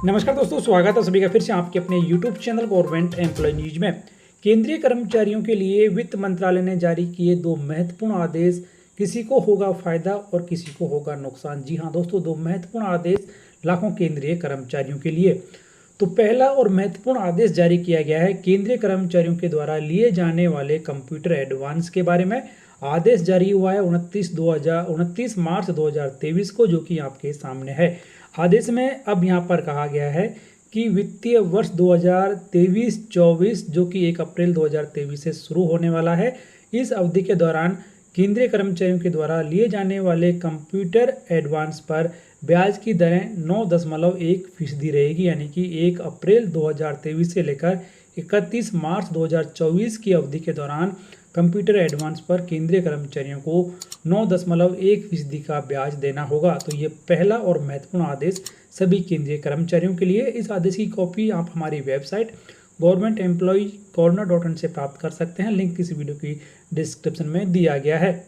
नमस्कार दोस्तों, स्वागत है सभी का फिर से आपके अपने YouTube channel government employee news में। केंद्रीय कर्मचारियों के लिए वित्त मंत्रालय ने जारी किए दो महत्वपूर्ण आदेश। किसी को होगा फायदा और किसी को होगा नुकसान। जी हाँ दोस्तों, दो महत्वपूर्ण आदेश लाखों केंद्रीय कर्मचारियों के लिए। तो पहला और महत्वपूर्ण आदेश जारी किया गया है केंद्रीय कर्मचारियों के द्वारा लिए जाने वाले कंप्यूटर एडवांस के बारे में। आदेश जारी हुआ है 29 मार्च 2023 को, जो कि आपके सामने है। आदेश में अब यहाँ पर कहा गया है कि वित्तीय वर्ष 2023-24 जो कि 1 अप्रैल 2023 से शुरू होने वाला है, इस अवधि के दौरान केंद्रीय कर्मचारियों के द्वारा लिए जाने वाले कंप्यूटर एडवांस पर ब्याज की दरें 9.1% रहेगी। यानी कि 1 अप्रैल 2023 से लेकर 31 मार्च 2024 की अवधि के दौरान कंप्यूटर एडवांस पर केंद्रीय कर्मचारियों को 9.1% का ब्याज देना होगा। तो ये पहला और महत्वपूर्ण आदेश सभी केंद्रीय कर्मचारियों के लिए। इस आदेश की कॉपी आप हमारी वेबसाइट governmentemplorcorner.in से प्राप्त कर सकते हैं। लिंक इस वीडियो की डिस्क्रिप्शन में दिया गया है।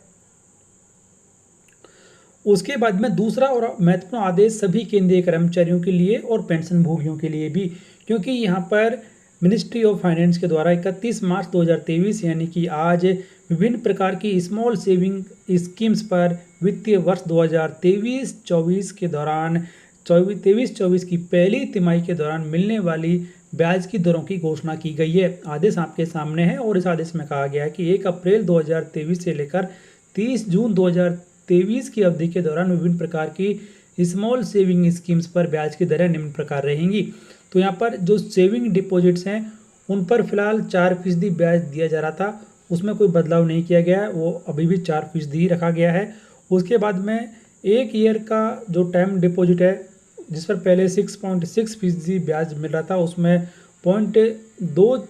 उसके बाद में दूसरा और महत्वपूर्ण आदेश सभी केंद्रीय कर्मचारियों के लिए और पेंशन भोगियों के लिए भी, क्योंकि यहाँ पर मिनिस्ट्री ऑफ फाइनेंस के द्वारा 31 मार्च 2023 यानी कि आज विभिन्न प्रकार की स्मॉल सेविंग स्कीम्स पर वित्तीय वर्ष 2023-24 के दौरान 23-24 की पहली तिमाही के दौरान मिलने वाली ब्याज की दरों की घोषणा की गई है। आदेश आपके सामने है और इस आदेश में कहा गया है कि 1 अप्रैल 2023 से लेकर 30 जून 2023 की अवधि के दौरान विभिन्न प्रकार की स्मॉल सेविंग स्कीम्स पर ब्याज की दरें निम्न प्रकार रहेंगी। तो यहाँ पर जो सेविंग डिपॉजिट्स हैं उन पर फिलहाल 4% ब्याज दिया जा रहा था, उसमें कोई बदलाव नहीं किया गया है, वो अभी भी 4% ही रखा गया है। उसके बाद में 1 ईयर का जो टाइम डिपॉजिट है, जिस पर पहले 6.6% ब्याज मिल रहा था, उसमें 0.2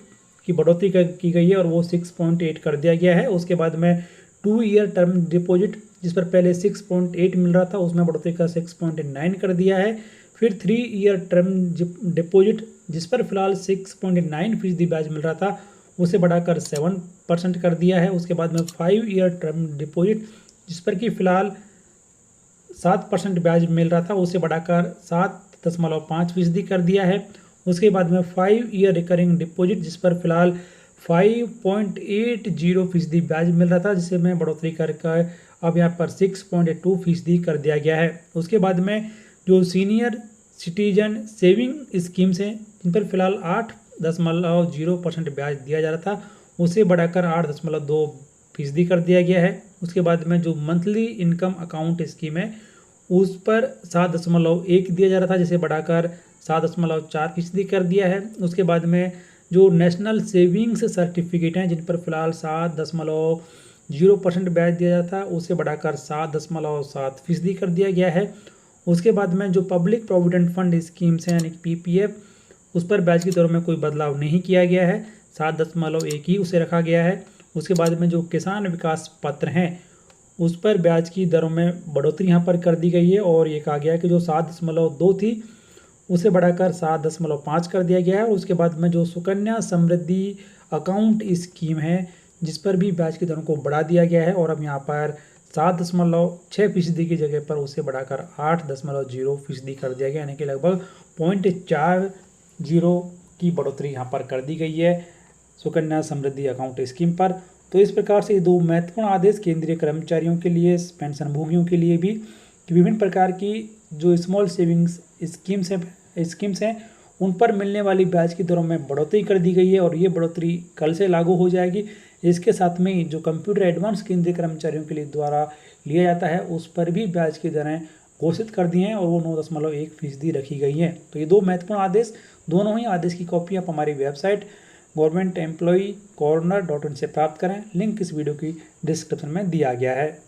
की बढ़ोतरी की गई है और वो 6.8 कर दिया गया है। उसके बाद में 2 ईयर टर्म डिपॉजिट, जिस पर पहले 6.8 मिल रहा था, उसमें बढ़ोतरी का 6.9 कर दिया है। फिर 3 ईयर टर्म डिपॉजिट, जिस पर फिलहाल 6.9% ब्याज मिल रहा था, उसे बढ़ाकर 7% कर दिया है। उसके बाद में 5 ईयर टर्म डिपॉजिट, जिस पर कि फिलहाल 7% ब्याज मिल रहा था, उसे बढ़ाकर 7.5% कर दिया है। उसके बाद में 5 ईयर रिकरिंग डिपॉजिट, जिस पर फिलहाल 5.80% ब्याज मिल रहा था, जिसे में बढ़ोतरी करके अब यहाँ पर 6.2% कर दिया गया है। उसके बाद में जो सीनियर सिटीजन सेविंग स्कीम्स हैं, जिन पर फिलहाल 8.0% ब्याज दिया जा रहा था, उसे बढ़ाकर 8.2% कर दिया गया है। उसके बाद में जो मंथली इनकम अकाउंट स्कीम है, उस पर 7.1 दिया जा रहा था, जिसे बढ़ाकर 7.4% कर दिया है। उसके बाद में जो नेशनल सेविंग्स सर्टिफिकेट हैं, जिन पर फिलहाल 7.0% ब्याज दिया जाता है, उसे बढ़ाकर 7.7% कर दिया गया है। उसके बाद में जो पब्लिक प्रोविडेंट फंड स्कीम्स हैं यानी PPF, उस पर ब्याज की दरों में कोई बदलाव नहीं किया गया है, 7.1 ही उसे रखा गया है। उसके बाद में जो किसान विकास पत्र हैं, उस पर ब्याज की दरों में बढ़ोतरी यहाँ पर कर दी गई है और ये कहा गया है कि जो 7.2 थी, उसे बढ़ाकर 7.5 कर दिया गया है। और उसके बाद में जो सुकन्या समृद्धि अकाउंट स्कीम है, जिस पर भी ब्याज की दरों को बढ़ा दिया गया है और अब यहाँ पर 7.6% की जगह पर उसे बढ़ाकर 8.0% कर दिया गया, यानी कि लगभग 0.40 की बढ़ोतरी यहाँ पर कर दी गई है सुकन्या समृद्धि अकाउंट स्कीम पर। तो इस प्रकार से दो महत्वपूर्ण आदेश केंद्रीय कर्मचारियों के लिए, पेंशन भोगियों के लिए भी, कि विभिन्न प्रकार की जो स्मॉल सेविंग्स स्कीम्स हैं उन पर मिलने वाली ब्याज की दरों में बढ़ोतरी कर दी गई है और ये बढ़ोतरी कल से लागू हो जाएगी। इसके साथ में जो कंप्यूटर एडवांस केंद्रीय कर्मचारियों के लिए द्वारा लिया जाता है, उस पर भी ब्याज की दरें घोषित कर दी हैं और वो 9.1% रखी गई हैं। तो ये दो महत्वपूर्ण आदेश, दोनों ही आदेश की कॉपी आप हमारी वेबसाइट governmentemplorcorner.in से प्राप्त करें। लिंक इस वीडियो की डिस्क्रिप्शन में दिया गया है।